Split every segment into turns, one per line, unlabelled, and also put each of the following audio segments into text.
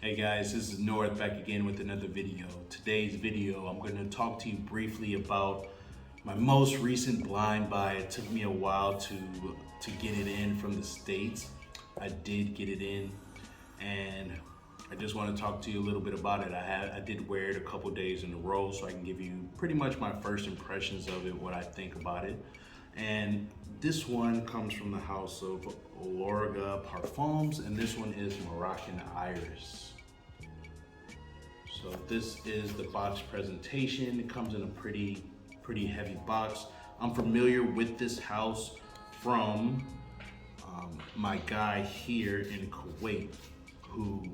Hey guys, this is North back again with another video. Today's video, I'm going to talk to you briefly about my most recent blind buy. It took me a while to get it in from the States. I did get it in, and I just want to talk to you a little bit about it. I did wear it a couple days in a row, so I can give you pretty much my first impressions of it, what I think about it. And this one comes from the house of Lorga Parfums, and this one is Moroccan Iris. So this is the box presentation. It comes in a pretty heavy box. I'm familiar with this house from my guy here in Kuwait who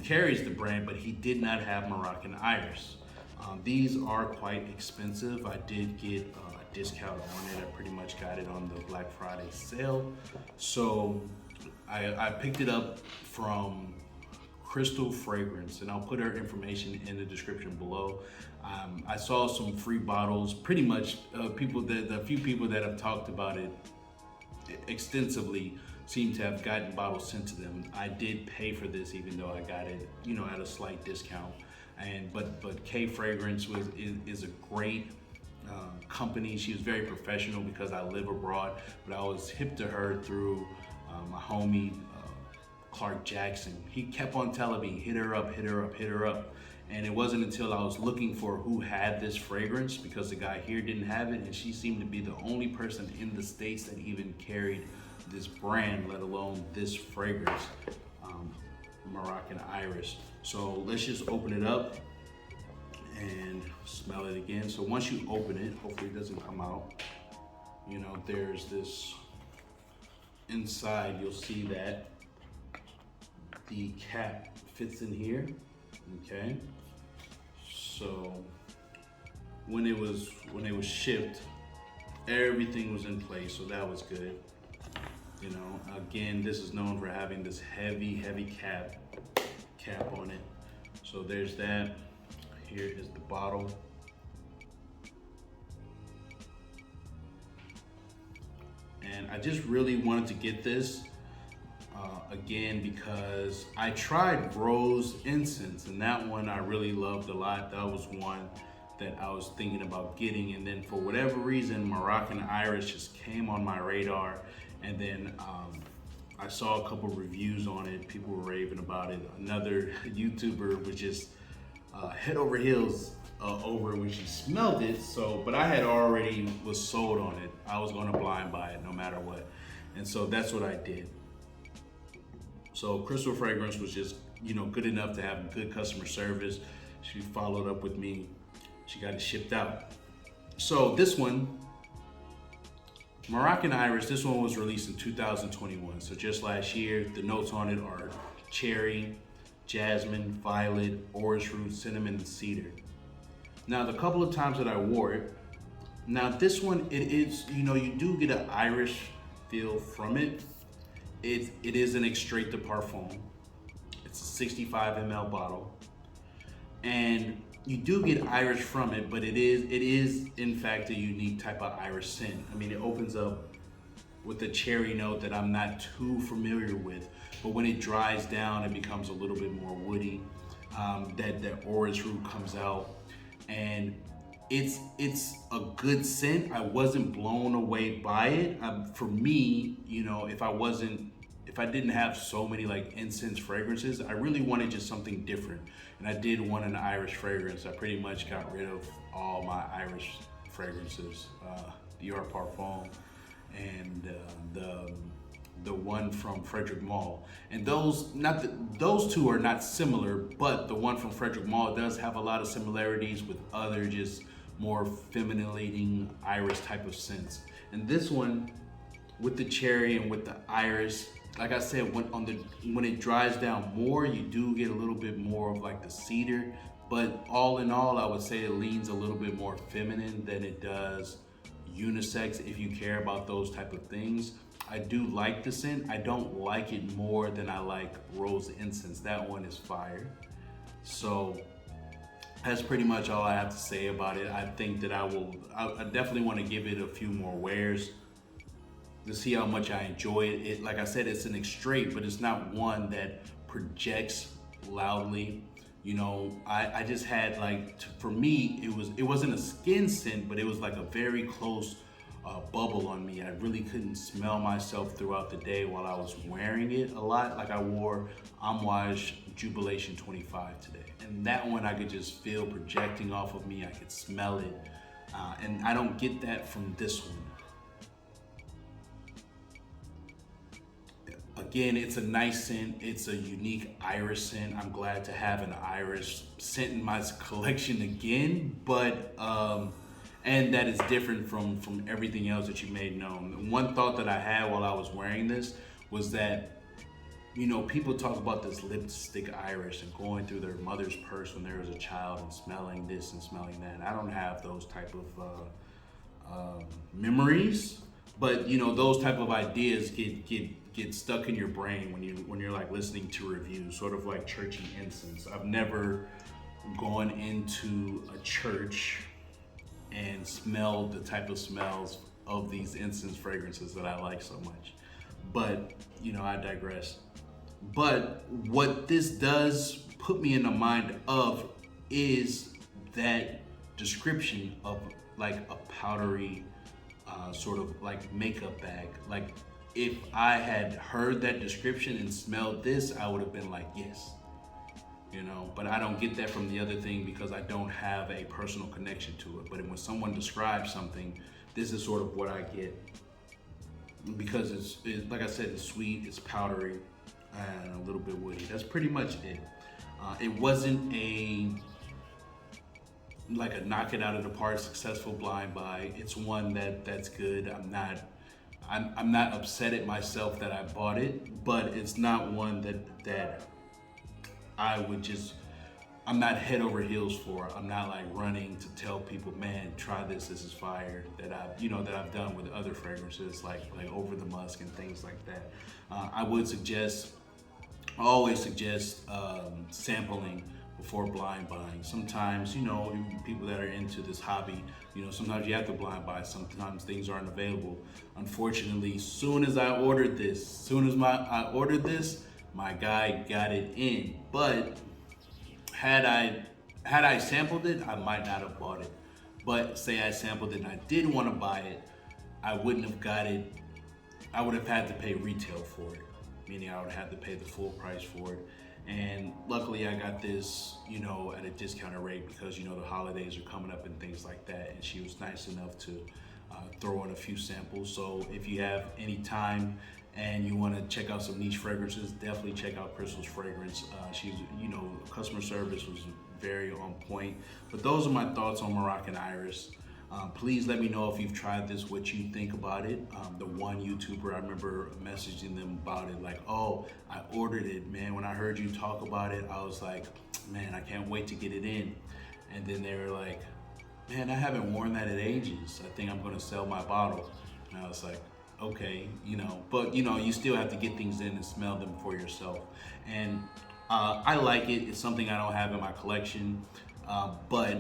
carries the brand, but he did not have Moroccan Iris. These are quite expensive. I did get a discount on it. I pretty much got it on the Black Friday sale. So I picked it up from Crystal Fragrance, and I'll put her information in the description below. I saw some free bottles. Pretty much the few people that have talked about it extensively seem to have gotten bottles sent to them. I did pay for this, even though I got it, at a slight discount. But K Fragrance is a great company. She was very professional because I live abroad, but I was hip to her through my homie Clark Jackson. He kept on telling me, hit her up, hit her up, hit her up. And it wasn't until I was looking for who had this fragrance, because the guy here didn't have it, and she seemed to be the only person in the States that even carried this brand, let alone this fragrance, Moroccan Iris. So let's just open it up and smell it again. So once you open it, hopefully it doesn't come out. There's this inside, you'll see that the cap fits in here, okay? So when it was shipped, everything was in place, so that was good. Again, this is known for having this heavy cap on it. So there's that. Here is the bottle. And I just really wanted to get this again because I tried rose incense, and that one I really loved a lot. That was one that I was thinking about getting, and then for whatever reason Moroccan Iris just came on my radar. And then I saw a couple reviews on it. People were raving about it. Another YouTuber was just head over heels over when she smelled it. But I had already was sold on it. I was going to blind buy it no matter what. And so that's what I did. So Crystal Fragrance was just, good enough to have good customer service. She followed up with me. She got it shipped out. So this one, Moroccan Iris, this one was released in 2021. So just last year. The notes on it are cherry, jasmine, violet, orris root, cinnamon, and cedar. Now, the couple of times that I wore it, now this one, it is, you do get an Irish feel from it. It is an extrait de parfum. It's a 65 ml bottle. And you do get Irish from it, but it is in fact a unique type of Irish scent. I mean, it opens up with a cherry note that I'm not too familiar with, but when it dries down, it becomes a little bit more woody. That orris root comes out, and it's a good scent. I wasn't blown away by it. For me, if I didn't have so many like incense fragrances, I really wanted just something different. And I did want an Irish fragrance. I pretty much got rid of all my Irish fragrances, Dior Parfum, and the one from Frederick Mall. And those two are not similar, but the one from Frederick Mall does have a lot of similarities with other just more femininating Irish type of scents. And this one, with the cherry and with the iris, like I said, when it dries down more, you do get a little bit more of like the cedar, but all in all, I would say it leans a little bit more feminine than it does unisex, if you care about those type of things. I do like the scent. I don't like it more than I like rose incense. That one is fire. So that's pretty much all I have to say about it. I think that I definitely want to give it a few more wears to see how much I enjoy it. Like I said, it's an extrait, but it's not one that projects loudly. You know, I just had like, for me, it wasn't a skin scent, but it was like a very close bubble on me. I really couldn't smell myself throughout the day while I was wearing it a lot. Like I wore Amouage Jubilation 25 today, and that one I could just feel projecting off of me. I could smell it, and I don't get that from this one. Again, it's a nice scent. It's a unique iris scent. I'm glad to have an iris scent in my collection again, but and that is different from everything else that you made known. One thought that I had while I was wearing this was that, you know, people talk about this lipstick iris and going through their mother's purse when there was a child and smelling this and smelling that. I don't have those type of memories, but you know, those type of ideas get stuck in your brain when you're like listening to reviews, sort of like churchy incense. I've never gone into a church and smelled the type of smells of these incense fragrances that I like so much. But you know, I digress. But what this does put me in the mind of is that description of like a powdery sort of like makeup bag. Like if I had heard that description and smelled this, I would have been like, yes, you know, but I don't get that from the other thing because I don't have a personal connection to it. But when someone describes something, this is sort of what I get, because it's like I said, it's sweet, it's powdery, and a little bit woody. That's pretty much it. It wasn't like a knock it out of the park successful blind buy. It's one that's good. I'm not upset at myself that I bought it, but it's not one that I would just, I'm not head over heels for. I'm not like running to tell people, man, try this is fire, that I've done with other fragrances like Over the Musk and things like that. I always suggest sampling before blind buying. Sometimes, you know, people that are into this hobby, you know, sometimes you have to blind buy. Sometimes things aren't available. Unfortunately, soon as I ordered this, my guy got it in. But had I sampled it, I might not have bought it. But say I sampled it and I did want to buy it, I wouldn't have got it. I would have had to pay retail for it, meaning I would have to pay the full price for it. And luckily I got this, you know, at a discounted rate because, you know, the holidays are coming up and things like that. And she was nice enough to throw in a few samples. So if you have any time and you want to check out some niche fragrances, definitely check out Crystal's fragrance. She's, you know, customer service was very on point. But those are my thoughts on Moroccan Iris. Please let me know if you've tried this, what you think about it. The one YouTuber, I remember messaging them about it, like, oh, I ordered it, man. When I heard you talk about it, I was like, man, I can't wait to get it in. And then they were like, man, I haven't worn that in ages. I think I'm gonna sell my bottle. And I was like, okay, you know, but you know, you still have to get things in and smell them for yourself. And I like it. It's something I don't have in my collection, but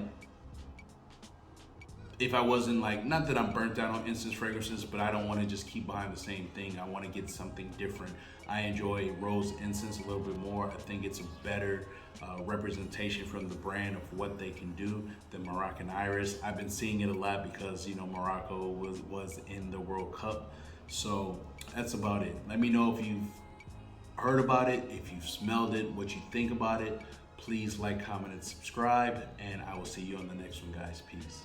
if I wasn't like, not that I'm burnt out on incense fragrances, but I don't want to just keep behind the same thing. I want to get something different. I enjoy rose incense a little bit more. I think it's a better representation from the brand of what they can do than Moroccan Iris. I've been seeing it a lot because, you know, Morocco was in the World Cup. So that's about it. Let me know if you've heard about it, if you've smelled it, what you think about it. Please like, comment, and subscribe, and I will see you on the next one, guys. Peace.